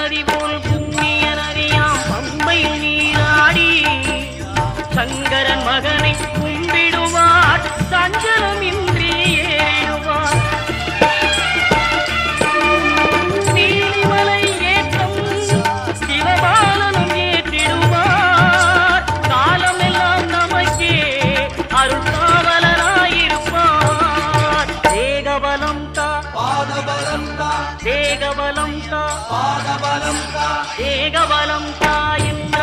நதி போல் புண்ணியனறியாம் பம்பையில் நீராடி சங்கரன் மகனை கும்பிடுவார் சஞ்சலமின்றி ஏறுவார் நீலிமலை ஏற்றம் சிவபாலனும் ஏற்றிடுவார் காலமெல்லாம் நமக்கே அருள்காவலனாயிருப்பார் தேகபலம் தா பாதபலம் தா தேகபலம் தா பாதபலம் தா தேகபலம் தா என்ற